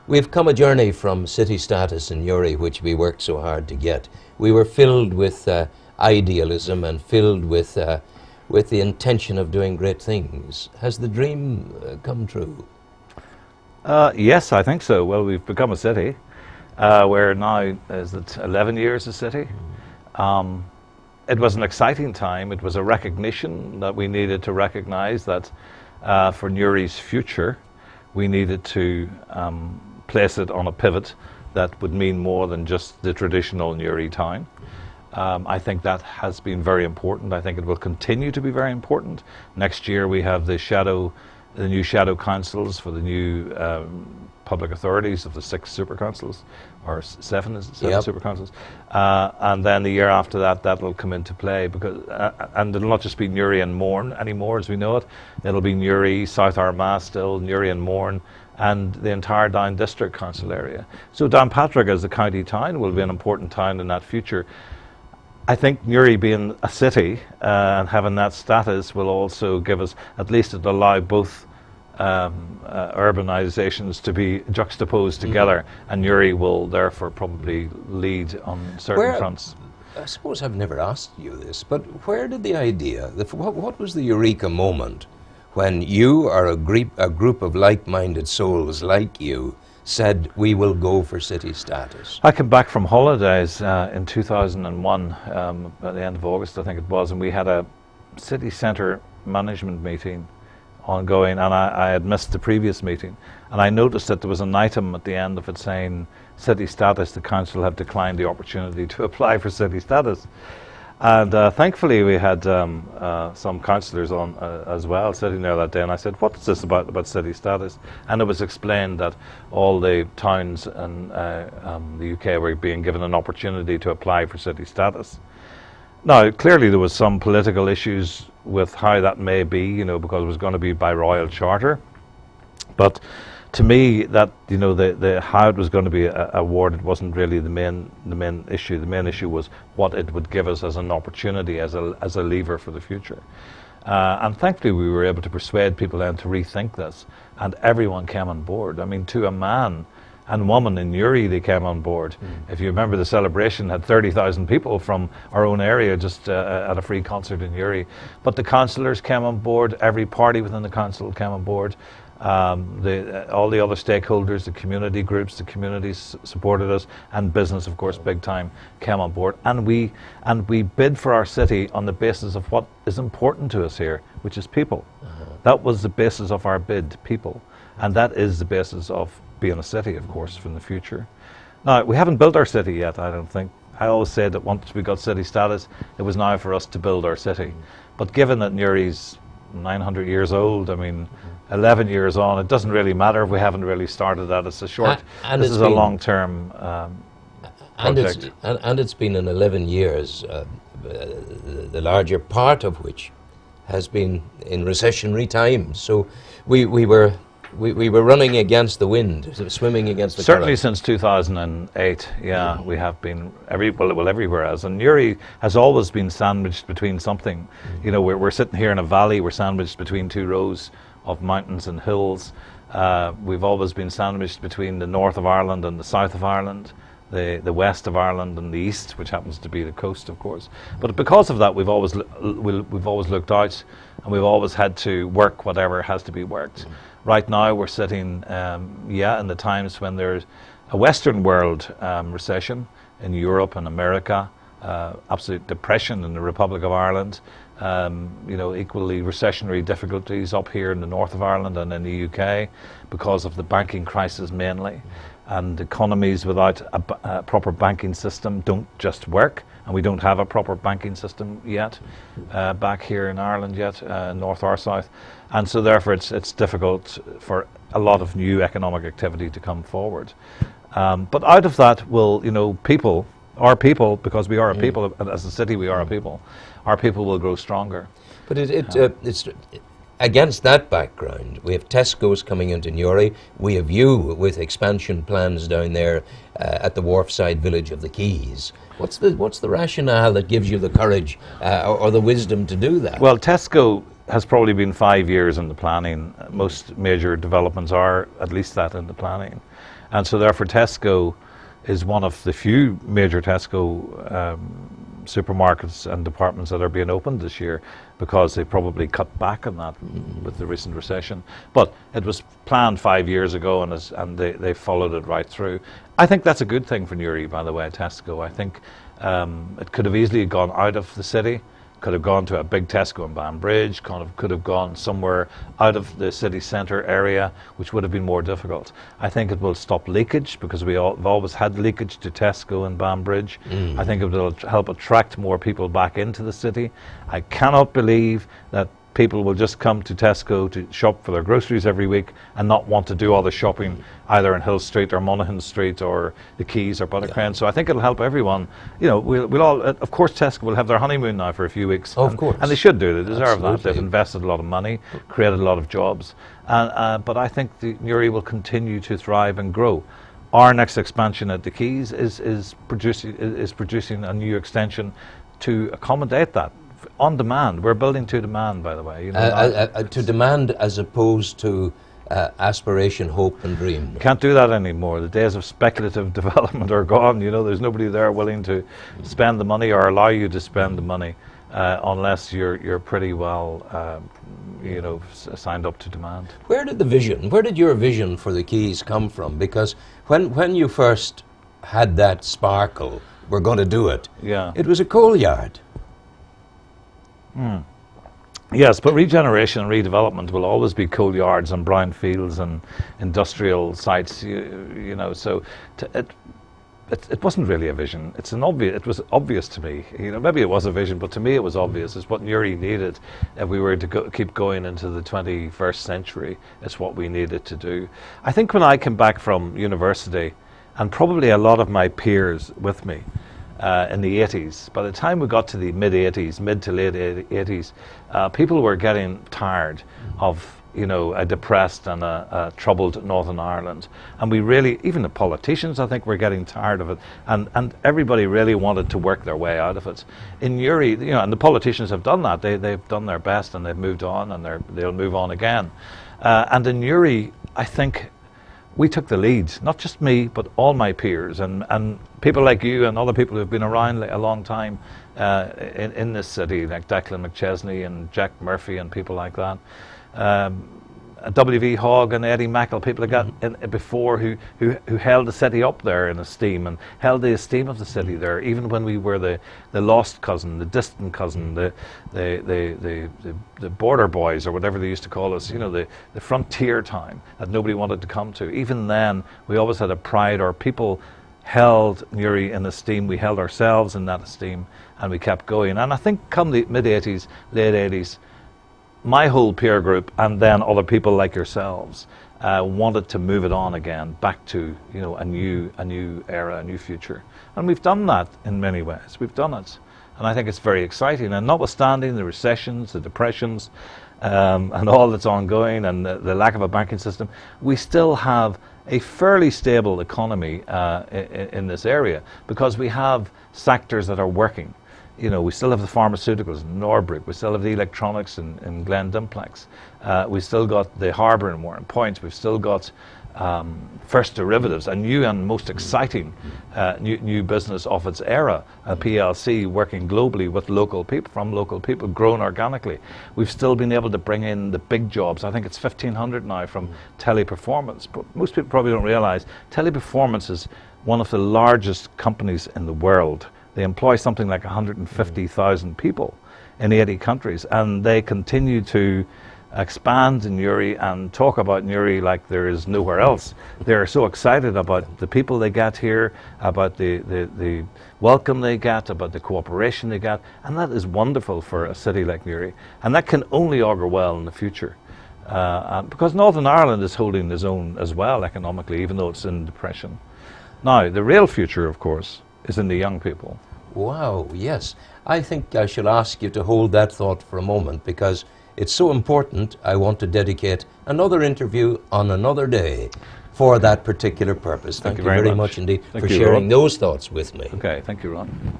We've come a journey from city status in Newry, which we worked so hard to get. We were filled with idealism and filled with the intention of doing great things. Has the dream come true? Yes, I think so. Well, we've become a city. We're now, is it 11 years a city? It was an exciting time. It was a recognition that we needed to recognize that for Newry's future, we needed to place it on a pivot that would mean more than just the traditional Newry town. I think that has been very important. I think it will continue to be very important. Next year we have the new shadow councils for the new public authorities of the 6 super councils, or 7 super councils, and then the year after that, that will come into play, because and it'll not just be Newry and Mourne anymore as we know it. It'll be Newry, South Armagh still, Newry and Mourne, and the entire Down District Council area. So Downpatrick as a county town will be an important town in that future. I think Newry being a city and having that status will also give us, at least it'll allow both urbanizations to be juxtaposed together, and Newry will therefore probably lead on certain fronts. I suppose I've never asked you this, but where did the idea, what was the eureka moment when you or a group of like-minded souls like you said, we will go for city status? I came back from holidays in 2001, at the end of August I think it was, and we had a city centre management meeting ongoing, and I had missed the previous meeting, and I noticed that there was an item at the end of it saying city status, the council have declined the opportunity to apply for city status. And thankfully we had some councillors on as well sitting there that day, and I said, what is this about city status? And it was explained that all the towns in the UK were being given an opportunity to apply for city status. Now, clearly there was some political issues with how that may be, because it was going to be by royal charter. But to me, that the how it was going to be awarded wasn't really the main issue. The main issue was what it would give us as an opportunity, as a lever for the future. And thankfully, we were able to persuade people then to rethink this, and everyone came on board. I mean, to a man and woman in Newry, they came on board. If you remember, the celebration had 30,000 people from our own area just at a free concert in Newry. But the councillors came on board, every party within the council came on board, all the other stakeholders, the community groups, the communities supported us, and business, of course, big time, came on board. And we bid for our city on the basis of what is important to us here, which is people. That was the basis of our bid, people. And that is the basis of being a city, of course, from the future. Now, we haven't built our city yet, I don't think. I always said that once we got city status, it was now for us to build our city. But given that Newry's 900 years old, I mean, 11 years on, it doesn't really matter if we haven't really started that. It's a short, this is a long-term project. And it's been in 11 years, the larger part of which has been in recessionary times. So we were running against the wind, swimming against the Certainly current. Since 2008, yeah, we have been everywhere else. And Newry has always been sandwiched between something. We're sitting here in a valley, we're sandwiched between 2 rows of mountains and hills. We've always been sandwiched between the north of Ireland and the south of Ireland, the west of Ireland and the east, which happens to be the coast, of course. But because of that, we've always looked out, and we've always had to work whatever has to be worked. Right now we're sitting, in the times when there's a Western world recession in Europe and America, absolute depression in the Republic of Ireland, equally recessionary difficulties up here in the north of Ireland and in the UK because of the banking crisis mainly. And economies without a proper banking system don't just work, and we don't have a proper banking system yet back here in Ireland yet, north or south, and so therefore it's difficult for a lot of new economic activity to come forward. But out of that will, our people, because we are a people, as a city we are a people, our people will grow stronger. But it's against that background, we have Tesco's coming into Newry. We have you with expansion plans down there at the wharfside village of the Quays. What's the rationale that gives you the courage or the wisdom to do that? Well, Tesco has probably been 5 years in the planning. Most major developments are at least that in the planning. And so therefore Tesco is one of the few major Tesco supermarkets and departments that are being opened this year, because they probably cut back on that with the recent recession. But it was planned 5 years ago, and they followed it right through. I think that's a good thing for Newry, by the way, Tesco. I think it could have easily gone out of the city, could have gone to a big Tesco in Banbridge, could have gone somewhere out of the city centre area, which would have been more difficult. I think it will stop leakage, because we've always had leakage to Tesco in Banbridge. I think it will help attract more people back into the city. I cannot believe that people will just come to Tesco to shop for their groceries every week and not want to do all the shopping either in Hill Street or Monaghan Street or the Quays or Buttercrane. So I think it'll help everyone. You know, we'll all, of course, Tesco will have their honeymoon now for a few weeks. Of course. And they should do. They deserve Absolutely. that. They've invested a lot of money, created a lot of jobs. But I think Newry will continue to thrive and grow. Our next expansion at the Quays is producing a new extension to accommodate that. On demand. We're building to demand, by the way. You know, to demand as opposed to aspiration, hope and dream. Can't do that anymore. The days of speculative development are gone. You know, there's nobody there willing to spend the money or allow you to spend the money unless you're pretty well, you know, signed up to demand. Where did your vision for the Quays come from? Because when you first had that sparkle, we're going to do it, Yeah. it was a coal yard. Yes, but regeneration and redevelopment will always be coal yards and brown fields and industrial sites. You know, so it wasn't really a vision. It was obvious to me. You know, maybe it was a vision, but to me it was obvious. It's what Newry needed if we were to keep going into the 21st century. It's what we needed to do. I think when I came back from university, and probably a lot of my peers with me, in the 80s. By the time we got to the mid to late 80s, people were getting tired of, you know, a depressed and a troubled Northern Ireland. And we really, even the politicians, I think, were getting tired of it. And everybody really wanted to work their way out of it. In Newry, you know, and the politicians have done that. They've done their best and they've moved on, and they'll move on again. And in Newry, I think we took the lead, not just me, but all my peers and people like you and other people who've been around a long time in this city, like Declan McChesney and Jack Murphy and people like that. W.V. Hogg and Eddie Mackle, people like that before who held the city up there in esteem and held the esteem of the city there, even when we were the lost cousin, the distant cousin, the border boys or whatever they used to call us, you know, the frontier time that nobody wanted to come to. Even then, we always had a pride. Our people held Newry in esteem. We held ourselves in that esteem, and we kept going. And I think come the mid-80s, late 80s, my whole peer group and then other people like yourselves wanted to move it on again, back to, you know, a new era, a new future. And we've done that in many ways. We've done it. And I think it's very exciting. And notwithstanding the recessions, the depressions, and all that's ongoing, and the lack of a banking system, we still have a fairly stable economy in this area, because we have sectors that are working. You know, we still have the pharmaceuticals in Norbrook, we still have the electronics in Glen Dimplex, we still got the harbour in Warren Point, we've still got First Derivatives, a new and most exciting new business of its era, a PLC working globally with local people, grown organically. We've still been able to bring in the big jobs. I think it's 1,500 now from Teleperformance. But most people probably don't realise Teleperformance is one of the largest companies in the world. They employ something like 150,000 people in 80 countries, and they continue to expand in Newry and talk about Newry like there is nowhere else. They're so excited about the people they get here, about the welcome they get, about the cooperation they get, and that is wonderful for a city like Newry, and that can only augur well in the future. Because Northern Ireland is holding its own as well economically, even though it's in depression. Now, the real future, of course, is in the young people. Wow, yes. I think I shall ask you to hold that thought for a moment, because it's so important. I want to dedicate another interview on another day for that particular purpose. Thank you very much indeed for sharing those thoughts with me. Okay, thank you, Ron.